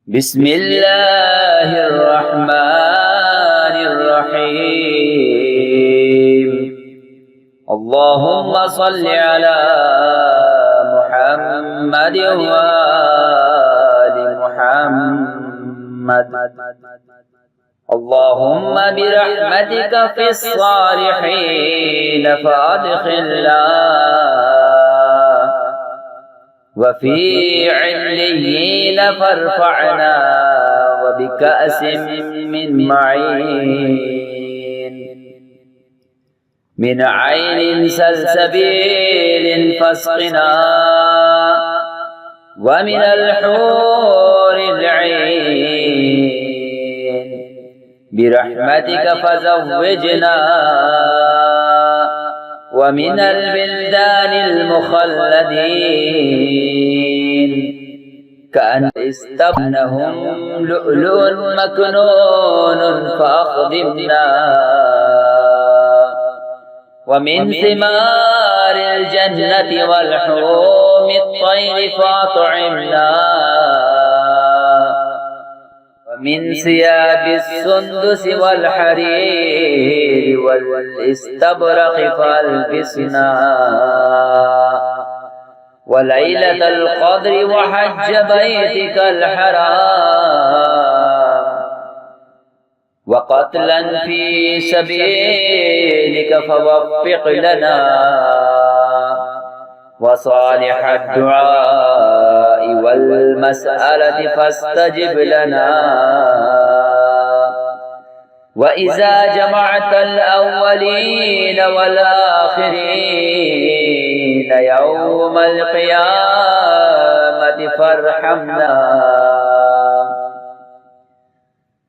بسم الله الرحمن الرحيم. اللهم صل على محمد وآل محمد. اللهم برحمتك في الصالحين فأدخلنا، وفي عليين فارفعنا، وبكأس من معين، من عين سلسبيل فاسقنا، ومن الحور العين برحمتك فزوجنا، ومن البلدان المخلدين كأن استبنهم لؤلؤ مكنون فأخدمنا، ومن ثمار الجنة والحوم الطير فأطعمنا، ومن ثياب السندس والحرير والاستبرق فألبسنا، وليلة القدر وحج بيتك الحرام، وقتلا في سبيلك فوفق لنا، وصالح الدعاء والمسألة فاستجب لنا. وإذا جمعت الأولين والآخرين يوم القيامة فارحمنا،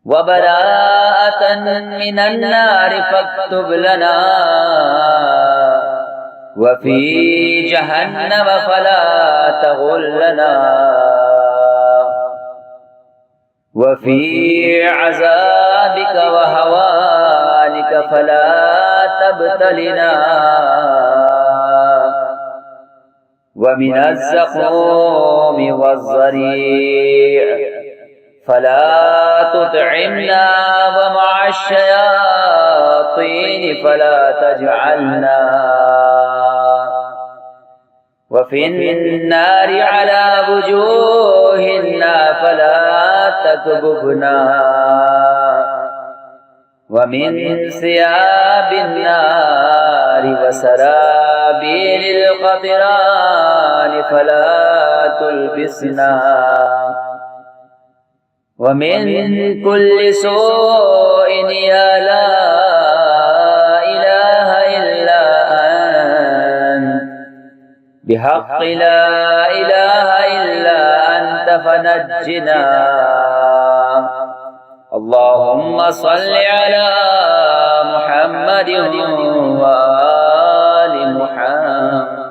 وبراءة من النار فاكتب لنا، وفي جهنم فلا تغلنا، وفي عذابك وهوانك فلا تبتلنا، ومن الزقوم والضريع فلا تطعمنا، ومع الشياطين فلا تجعلنا، وفي النار على وجوهنا فلا تكببنا، ومن ثياب النار وسرابيل القطران فلا تلبسنا، ومن كل سوء يا لا إله إلا أنت، بحق لا إله إلا أنت فنجنا. اللهم صل على محمد وآل محمد.